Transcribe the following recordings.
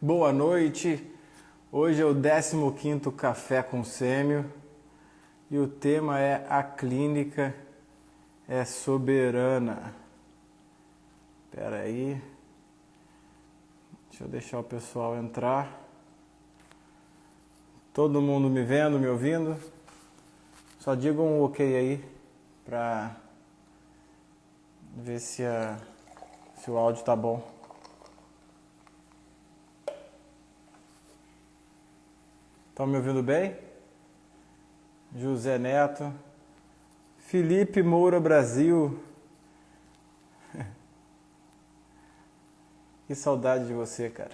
Boa noite, hoje é o 15º Café com Sêmio e o tema é A Clínica é Soberana. Espera aí, deixa eu deixar o pessoal entrar. Todo mundo me vendo, me ouvindo? Só digam um ok aí para ver se o áudio tá bom. Estão me ouvindo bem? José Neto, Felipe Moura Brasil. Que saudade de você, cara.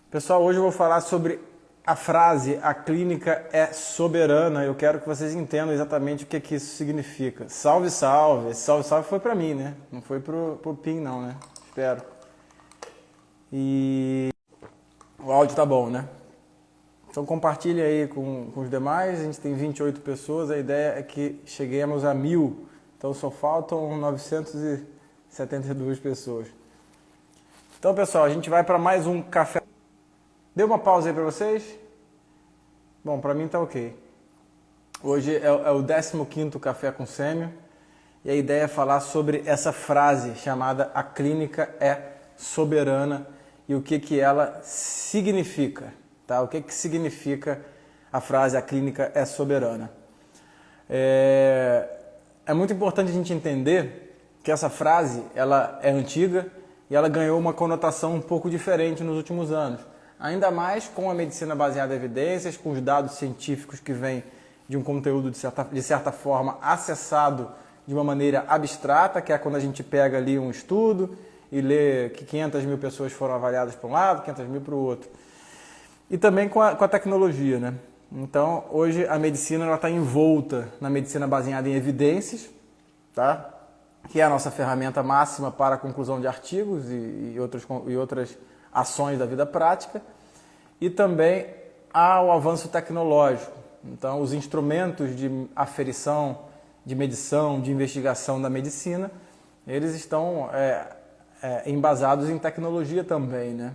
Pessoal, hoje eu vou falar sobre a frase "a clínica é soberana". Eu quero que vocês entendam exatamente o que isso significa. Salve, salve. Esse salve, salve foi para mim, né? Não foi pro PIN, não, né? Espero. E o áudio tá bom, né? Então compartilhe aí com os demais, a gente tem 28 pessoas, a ideia é que cheguemos a 1.000, então só faltam 972 pessoas. Então pessoal, a gente vai para mais um café. Deu uma pausa aí para vocês? Bom, para mim tá ok. Hoje é o 15º Café com Sêmio e a ideia é falar sobre essa frase chamada "a clínica é soberana" e o que ela significa. Tá? O que significa a frase "a clínica é soberana"? É muito importante a gente entender que essa frase ela é antiga e ela ganhou uma conotação um pouco diferente nos últimos anos. Ainda mais com a medicina baseada em evidências, com os dados científicos que vêm de um conteúdo de certa forma acessado de uma maneira abstrata, que é quando a gente pega ali um estudo e lê que 500.000 pessoas foram avaliadas para um lado, 500.000 para o outro. E também com a tecnologia, né? Então, hoje a medicina está envolta na medicina baseada em evidências, tá? Que é a nossa ferramenta máxima para a conclusão de artigos e outras ações da vida prática. E também há o avanço tecnológico. Então, os instrumentos de aferição, de medição, de investigação da medicina, eles estão embasados em tecnologia também, né?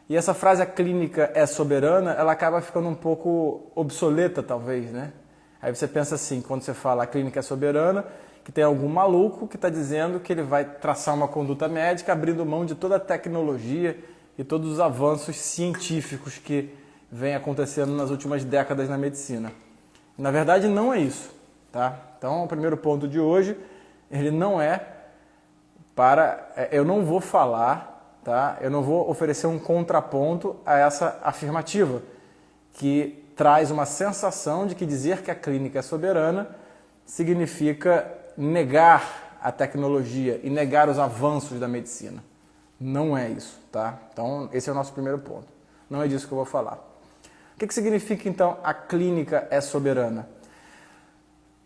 E essa frase "a clínica é soberana", ela acaba ficando um pouco obsoleta, talvez, né? Aí você pensa assim, quando você fala "a clínica é soberana", que tem algum maluco que está dizendo que ele vai traçar uma conduta médica abrindo mão de toda a tecnologia e todos os avanços científicos que vem acontecendo nas últimas décadas na medicina. Na verdade, não é isso, tá? Então, o primeiro ponto de hoje, ele não é eu não vou falar... Tá? Eu não vou oferecer um contraponto a essa afirmativa, que traz uma sensação de que dizer que a clínica é soberana significa negar a tecnologia e negar os avanços da medicina. Não é isso, tá? Então, esse é o nosso primeiro ponto. Não é disso que eu vou falar. O que significa, então, a clínica é soberana?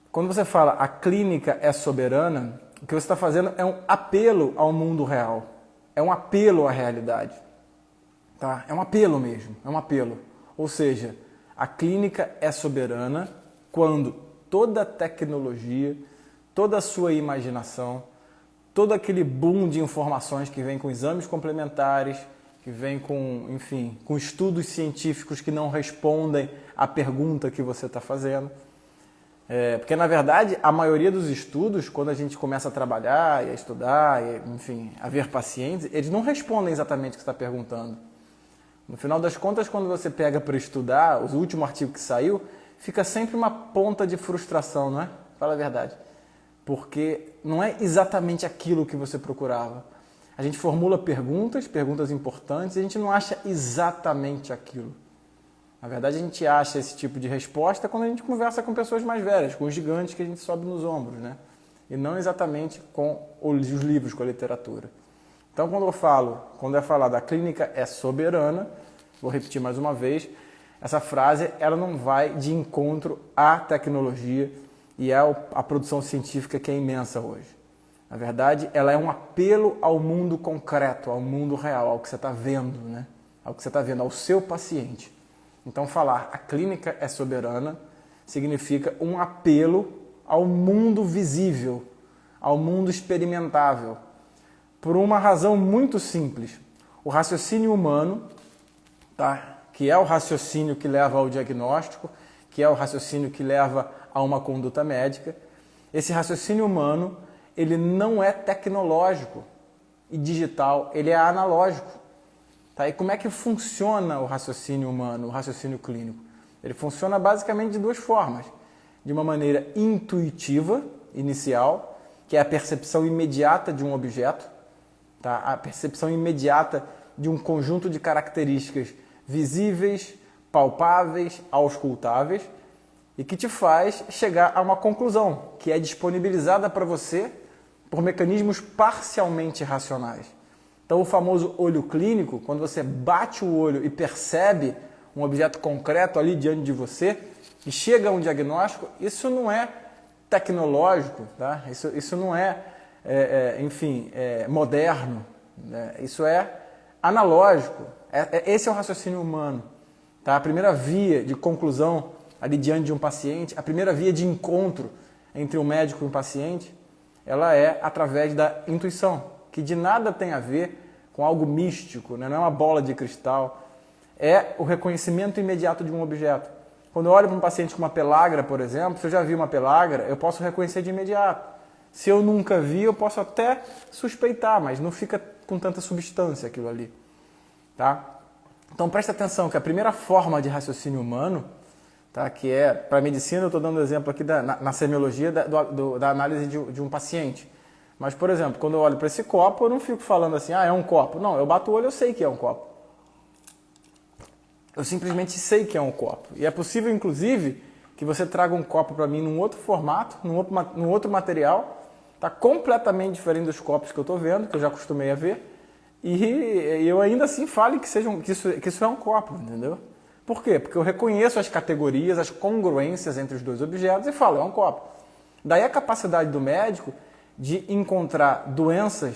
Quando você fala "a clínica é soberana", o que você está fazendo é um apelo ao mundo real. É um apelo à realidade, tá? É um apelo mesmo, é um apelo. Ou seja, a clínica é soberana quando toda a tecnologia, toda a sua imaginação, todo aquele boom de informações que vem com exames complementares, que vem com, enfim, com estudos científicos que não respondem à pergunta que você está fazendo. Porque, na verdade, a maioria dos estudos, quando a gente começa a trabalhar e a estudar, e, enfim, a ver pacientes, eles não respondem exatamente o que você está perguntando. No final das contas, quando você pega para estudar, o último artigo que saiu, fica sempre uma ponta de frustração, não é? Fala a verdade. Porque não é exatamente aquilo que você procurava. A gente formula perguntas importantes, e a gente não acha exatamente aquilo. Na verdade, a gente acha esse tipo de resposta quando a gente conversa com pessoas mais velhas, com os gigantes que a gente sobe nos ombros, né? E não exatamente com os livros, com a literatura. Então, quando é falado "a clínica é soberana", vou repetir mais uma vez, essa frase ela não vai de encontro à tecnologia e à produção científica que é imensa hoje. Na verdade, ela é um apelo ao mundo concreto, ao mundo real, ao que você está vendo, né? Ao que você está vendo, ao seu paciente. Então, falar "a clínica é soberana" significa um apelo ao mundo visível, ao mundo experimentável, por uma razão muito simples. o raciocínio humano, tá? Que é o raciocínio que leva ao diagnóstico, que é o raciocínio que leva a uma conduta médica. Esse raciocínio humano, ele não é tecnológico e digital, ele é analógico. Tá? E como é que funciona o raciocínio humano, o raciocínio clínico? Ele funciona basicamente de duas formas. De uma maneira intuitiva, inicial, que é a percepção imediata de um objeto, tá? A percepção imediata de um conjunto de características visíveis, palpáveis, auscultáveis, e que te faz chegar a uma conclusão, que é disponibilizada para você por mecanismos parcialmente racionais. Então, o famoso olho clínico, quando você bate o olho e percebe um objeto concreto ali diante de você e chega a um diagnóstico, isso não é tecnológico, tá? Isso não é, moderno, né? Isso é analógico. Esse é o raciocínio humano. Tá? A primeira via de conclusão ali diante de um paciente, a primeira via de encontro entre o médico e o paciente, ela é através da intuição, que de nada tem a ver com algo místico, né? Não é uma bola de cristal, é o reconhecimento imediato de um objeto. Quando eu olho para um paciente com uma pellagra, por exemplo, se eu já vi uma pellagra, eu posso reconhecer de imediato. Se eu nunca vi, eu posso até suspeitar, mas não fica com tanta substância aquilo ali. Tá? Então presta atenção que a primeira forma de raciocínio humano, tá, que é, para a medicina, eu estou dando exemplo aqui na semiologia da análise de um paciente. Mas, por exemplo, quando eu olho para esse copo, eu não fico falando assim, é um copo. Não, eu bato o olho, eu sei que é um copo. Eu simplesmente sei que é um copo. E é possível, inclusive, que você traga um copo para mim num outro formato, num outro material, tá completamente diferente dos copos que eu estou vendo, que eu já acostumei a ver, e eu ainda assim fale que isso é um copo, entendeu? Por quê? Porque eu reconheço as categorias, as congruências entre os dois objetos e falo, é um copo. Daí a capacidade do médico de encontrar doenças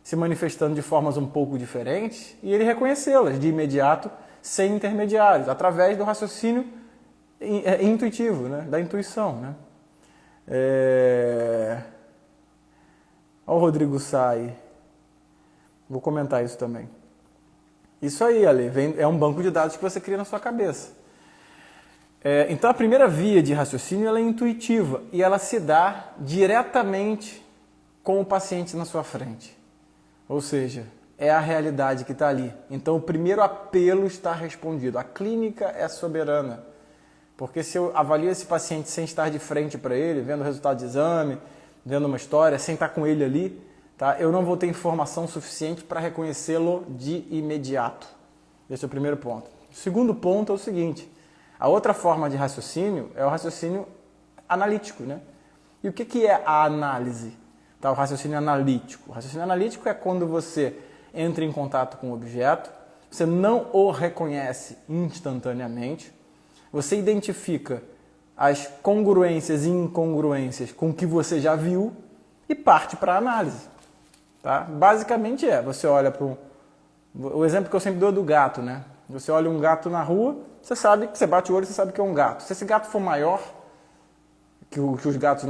se manifestando de formas um pouco diferentes e ele reconhecê-las de imediato, sem intermediários, através do raciocínio intuitivo, né? Da intuição. Né? Olha o Rodrigo Sai. Vou comentar isso também. Isso aí, Ale, é um banco de dados que você cria na sua cabeça. Então, a primeira via de raciocínio ela é intuitiva e ela se dá diretamente com o paciente na sua frente. Ou seja, é a realidade que está ali. Então, o primeiro apelo está respondido. A clínica é soberana. Porque se eu avalio esse paciente sem estar de frente para ele, vendo o resultado de exame, vendo uma história, sem estar com ele ali, tá? Eu não vou ter informação suficiente para reconhecê-lo de imediato. Esse é o primeiro ponto. O segundo ponto é o seguinte. A outra forma de raciocínio é o raciocínio analítico. Né? E o que é a análise? Tá? O raciocínio analítico. O raciocínio analítico é quando você entra em contato com o objeto, você não o reconhece instantaneamente, você identifica as congruências e incongruências com o que você já viu e parte para a análise. Tá? Basicamente você olha para o exemplo que eu sempre dou é do gato, né? Você olha um gato na rua, você sabe que você bate o olho, você sabe que é um gato. Se esse gato for maior que os gatos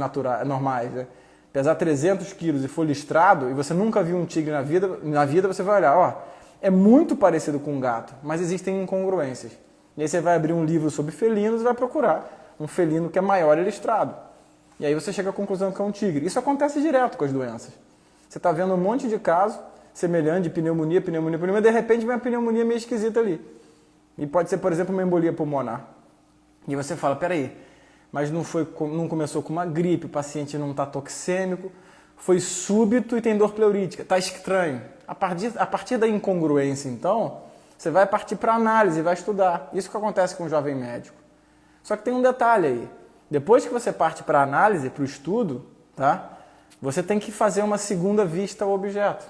normais, né? Pesar 300 quilos e for listrado, e você nunca viu um tigre na vida você vai olhar, é muito parecido com um gato, mas existem incongruências. E aí você vai abrir um livro sobre felinos e vai procurar um felino que é maior e listrado. E aí você chega à conclusão que é um tigre. Isso acontece direto com as doenças. Você está vendo um monte de casos semelhantes de pneumonia, de repente vem uma pneumonia meio esquisita ali. E pode ser, por exemplo, uma embolia pulmonar. E você fala, peraí, mas não começou com uma gripe, o paciente não está toxêmico, foi súbito e tem dor pleurítica, está estranho. A partir da incongruência, então, você vai partir para análise, vai estudar. Isso que acontece com o jovem médico. Só que tem um detalhe aí. Depois que você parte para a análise, para o estudo, tá? Você tem que fazer uma segunda vista ao objeto.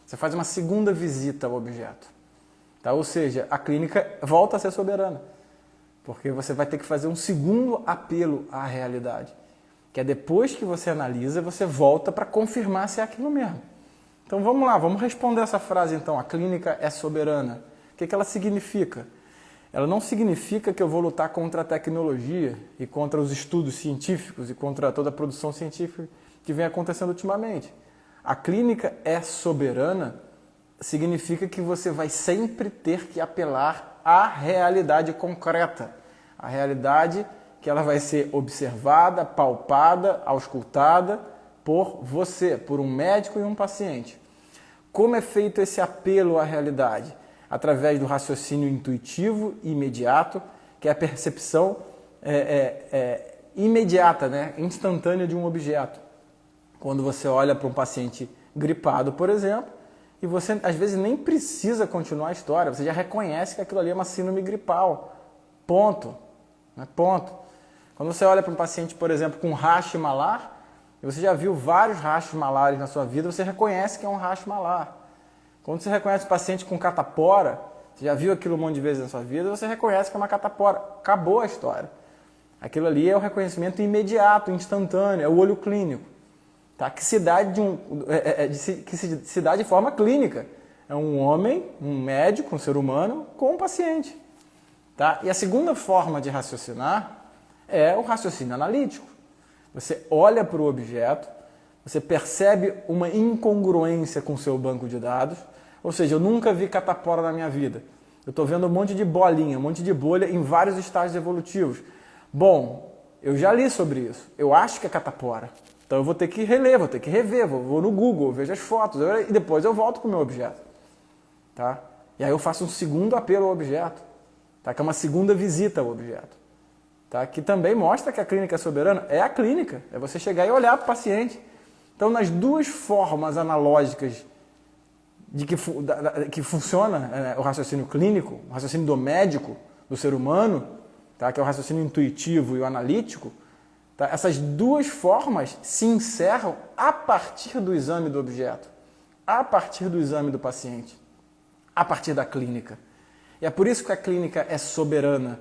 Você faz uma segunda visita ao objeto. Tá? Ou seja, a clínica volta a ser soberana. Porque você vai ter que fazer um segundo apelo à realidade. Que é depois que você analisa, você volta para confirmar se é aquilo mesmo. Então vamos lá, vamos responder essa frase então. A clínica é soberana. O que ela significa? Ela não significa que eu vou lutar contra a tecnologia e contra os estudos científicos e contra toda a produção científica que vem acontecendo ultimamente. A clínica é soberana significa que você vai sempre ter que apelar à realidade concreta. A realidade que ela vai ser observada, palpada, auscultada por você, por um médico e um paciente. Como é feito esse apelo à realidade? Através do raciocínio intuitivo e imediato, que é a percepção imediata, né? Instantânea de um objeto. Quando você olha para um paciente gripado, por exemplo, e você às vezes nem precisa continuar a história, você já reconhece que aquilo ali é uma síndrome gripal. Ponto. Né? Ponto. Quando você olha para um paciente, por exemplo, com racho malar, e você já viu vários rachos malares na sua vida, você reconhece que é um racho malar. Quando você reconhece um paciente com catapora, você já viu aquilo um monte de vezes na sua vida, você reconhece que é uma catapora. Acabou a história. Aquilo ali é o reconhecimento imediato, instantâneo, é o olho clínico. Tá? Que se dá de forma clínica. É um homem, um médico, um ser humano, com um paciente. Tá? E a segunda forma de raciocinar é o raciocínio analítico. Você olha para o objeto, você percebe uma incongruência com o seu banco de dados, ou seja, eu nunca vi catapora na minha vida. Eu estou vendo um monte de bolinha, um monte de bolha em vários estágios evolutivos. Bom, eu já li sobre isso, eu acho que é catapora. Então eu vou ter que reler, vou ter que rever, vou no Google, vejo as fotos e depois eu volto para o meu objeto. Tá? E aí eu faço um segundo apelo ao objeto, tá? Que é uma segunda visita ao objeto. Tá? Que também mostra que a clínica é soberana. É a clínica, é você chegar e olhar para o paciente. Então, nas duas formas analógicas de que funciona o raciocínio clínico, o raciocínio do médico, do ser humano, tá? Que é o raciocínio intuitivo e o analítico, tá? Essas duas formas se encerram a partir do exame do objeto, a partir do exame do paciente, a partir da clínica. E é por isso que a clínica é soberana.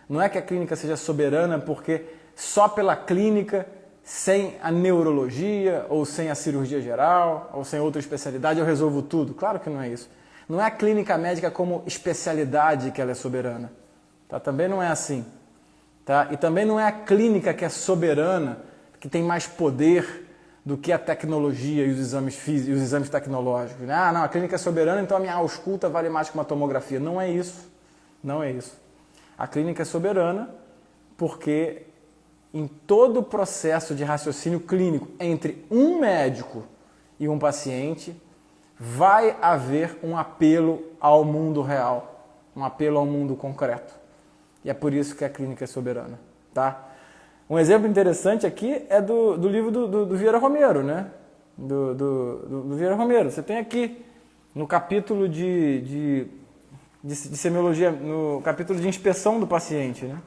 Não é que a clínica seja soberana porque só pela clínica, sem a neurologia, ou sem a cirurgia geral, ou sem outra especialidade, eu resolvo tudo. Claro que não é isso. Não é a clínica médica como especialidade que ela é soberana. Tá? Também não é assim. Tá? E também não é a clínica que é soberana, que tem mais poder do que a tecnologia e os exames físicos e os exames tecnológicos. Ah, não, a clínica é soberana, então a minha ausculta vale mais que uma tomografia. Não é isso. Não é isso. A clínica é soberana porque em todo o processo de raciocínio clínico entre um médico e um paciente vai haver um apelo ao mundo real, um apelo ao mundo concreto. E é por isso que a clínica é soberana. Tá? Um exemplo interessante aqui é do livro do Vieira Romero, né? Do Vieira Romero. Você tem aqui no capítulo de semiologia, no capítulo de inspeção do paciente, né?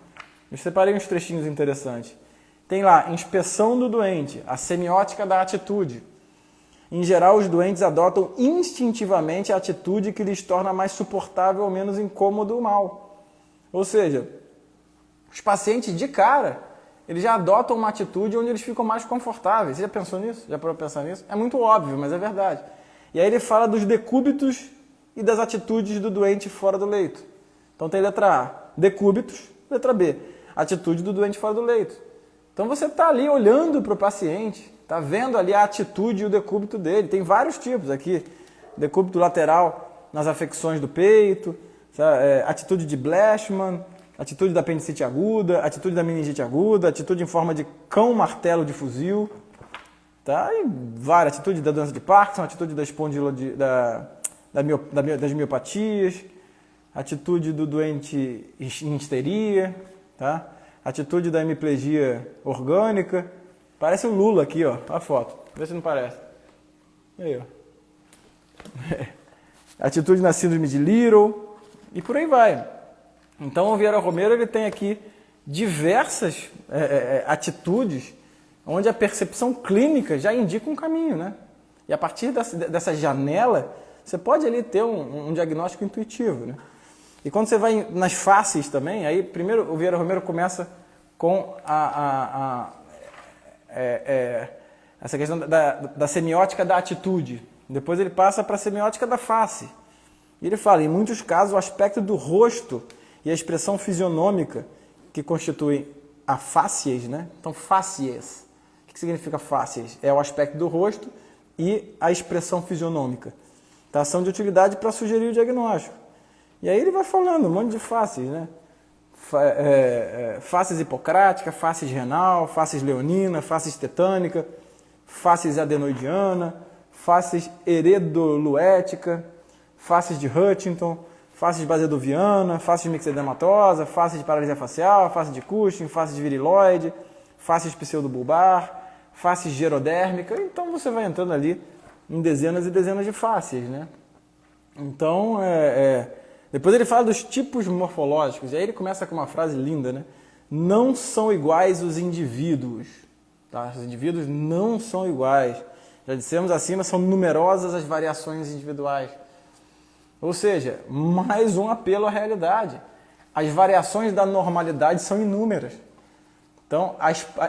Eu separei uns trechinhos interessantes. Tem lá, inspeção do doente, a semiótica da atitude. Em geral, os doentes adotam instintivamente a atitude que lhes torna mais suportável ou menos incômodo ou mal. Ou seja, os pacientes de cara, eles já adotam uma atitude onde eles ficam mais confortáveis. Você já pensou nisso? Já parou pra pensar nisso? É muito óbvio, mas é verdade. E aí ele fala dos decúbitos e das atitudes do doente fora do leito. Então tem letra A, decúbitos, letra B, atitude do doente fora do leito. Então você está ali olhando para o paciente, está vendo ali a atitude e o decúbito dele. Tem vários tipos aqui, decúbito lateral nas afecções do peito, atitude de Blashman, atitude da apendicite aguda, atitude da meningite aguda, atitude em forma de cão-martelo de fuzil, tá? E várias, atitude da doença de Parkinson, atitude da das miopatias, atitude do doente em histeria, tá? Atitude da hemiplegia orgânica. Parece o Lula aqui, ó, a foto. Vê se não parece. Aí, ó. Atitude na síndrome de Little e por aí vai. Então o Vieira Romero ele tem aqui diversas atitudes onde a percepção clínica já indica um caminho, né? E a partir dessa janela você pode ali ter um diagnóstico intuitivo, né? E quando você vai nas faces também, aí primeiro o Vieira Romero começa com essa questão da semiótica da atitude. Depois ele passa para a semiótica da face. E ele fala, em muitos casos, o aspecto do rosto e a expressão fisionômica que constituem a fácies, né? Então, fácies. O que significa fácies? É o aspecto do rosto e a expressão fisionômica. Tá? Ação de utilidade para sugerir o diagnóstico. E aí ele vai falando um monte de faces, né? Faces hipocrática, faces renal, faces leonina, faces tetânica, faces adenoidiana, faces heredoluética, faces de Huntington, faces basedoviana, faces mixedematosa, faces de paralisia facial, face de Cushing, face de viriloide, faces pseudobulbar, faces gerodérmica. Então você vai entrando ali em dezenas e dezenas de faces, né? Então, depois ele fala dos tipos morfológicos, e aí ele começa com uma frase linda, né? Não são iguais os indivíduos, tá? Os indivíduos não são iguais. Já dissemos acima, são numerosas as variações individuais. Ou seja, mais um apelo à realidade. As variações da normalidade são inúmeras. Então,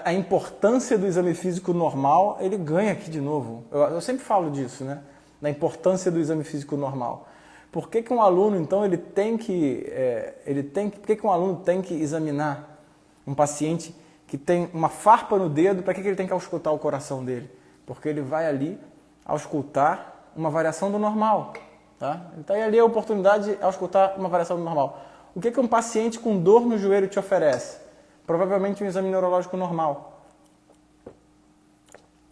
a importância do exame físico normal, ele ganha aqui de novo. Eu sempre falo disso, né? Da importância do exame físico normal. Por que um aluno, então, por que um aluno tem que examinar um paciente que tem uma farpa no dedo? Para que ele tem que auscultar o coração dele? Porque ele vai ali auscultar uma variação do normal. Tá? Então, ali é a oportunidade de auscultar uma variação do normal. O que um paciente com dor no joelho te oferece? Provavelmente um exame neurológico normal.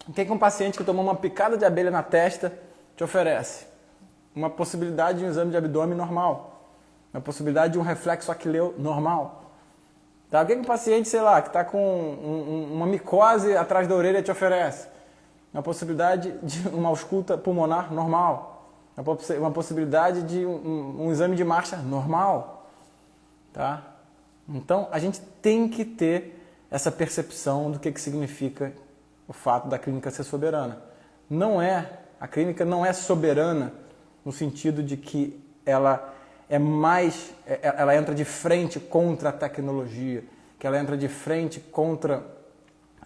O que um paciente que tomou uma picada de abelha na testa te oferece? Uma possibilidade de um exame de abdômen normal. Uma possibilidade de um reflexo aquileu normal. Tá? O que um paciente, sei lá, que está com uma micose atrás da orelha te oferece? Uma possibilidade de uma ausculta pulmonar normal. Uma possibilidade de um exame de marcha normal. Tá? Então, a gente tem que ter essa percepção do que significa o fato da clínica ser soberana. A clínica não é soberana no sentido de que ela entra de frente contra a tecnologia, que ela entra de frente contra,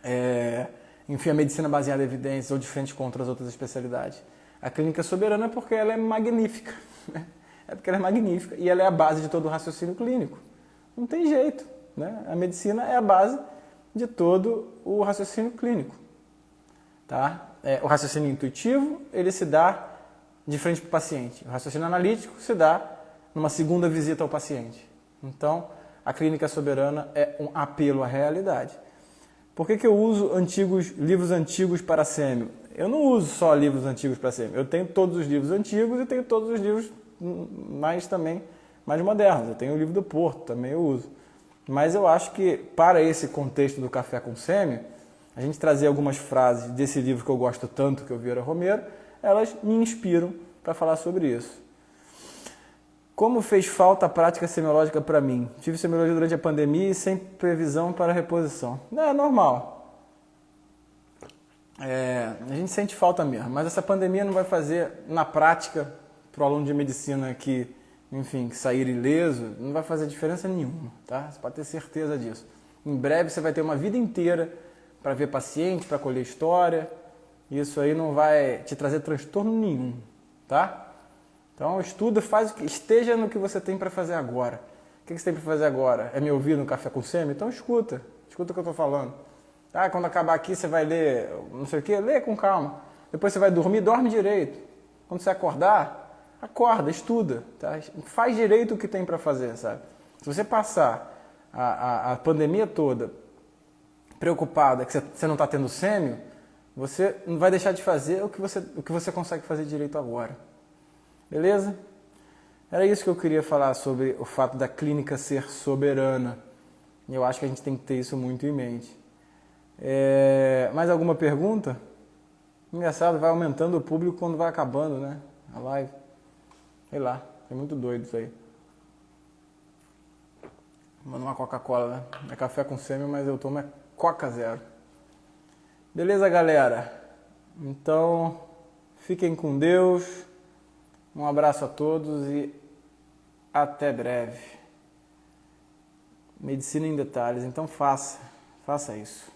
a medicina baseada em evidências ou de frente contra as outras especialidades. A clínica é soberana porque ela é magnífica. É porque ela é magnífica e ela é a base de todo o raciocínio clínico. Não tem jeito, né? A medicina é a base de todo o raciocínio clínico. Tá? O raciocínio intuitivo, ele se dá de frente para o paciente. O raciocínio analítico se dá numa segunda visita ao paciente. Então, a clínica soberana é um apelo à realidade. Por que eu uso livros antigos para sêmio? Eu não uso só livros antigos para sêmio. Eu tenho todos os livros antigos e tenho todos os livros mais modernos. Eu tenho o livro do Porto, também eu uso. Mas eu acho que, para esse contexto do Café com Sêmio, a gente trazer algumas frases desse livro que eu gosto tanto, que é o Vieira Romero, elas me inspiram para falar sobre isso. Como fez falta a prática semiológica para mim? Tive semiologia durante a pandemia e sem previsão para reposição. É normal. A gente sente falta mesmo, mas essa pandemia não vai fazer, na prática, para o aluno de medicina que sair ileso, não vai fazer diferença nenhuma, tá? Você pode ter certeza disso. Em breve você vai ter uma vida inteira para ver paciente, para colher história. Isso aí não vai te trazer transtorno nenhum, tá? Então estuda, esteja no que você tem para fazer agora. O que você tem para fazer agora? É me ouvir no Café com Sêmio? Então escuta o que eu estou falando. Tá? Quando acabar aqui você vai ler, não sei o que, lê com calma. Depois você vai dormir, dorme direito. Quando você acordar, acorda, estuda, tá? Faz direito o que tem para fazer, sabe? Se você passar a pandemia toda preocupada que você não está tendo sêmio, você não vai deixar de fazer o que você consegue fazer direito agora. Beleza? Era isso que eu queria falar sobre o fato da clínica ser soberana. E eu acho que a gente tem que ter isso muito em mente. Mais alguma pergunta? Engraçado, vai aumentando o público quando vai acabando, né? A live. Sei lá, é muito doido isso aí. Manda uma Coca-Cola, né? É café com sêmio, mas eu tomo Coca Zero. Beleza, galera? Então, fiquem com Deus. Um abraço a todos e até breve. Medicina em detalhes. Então faça isso.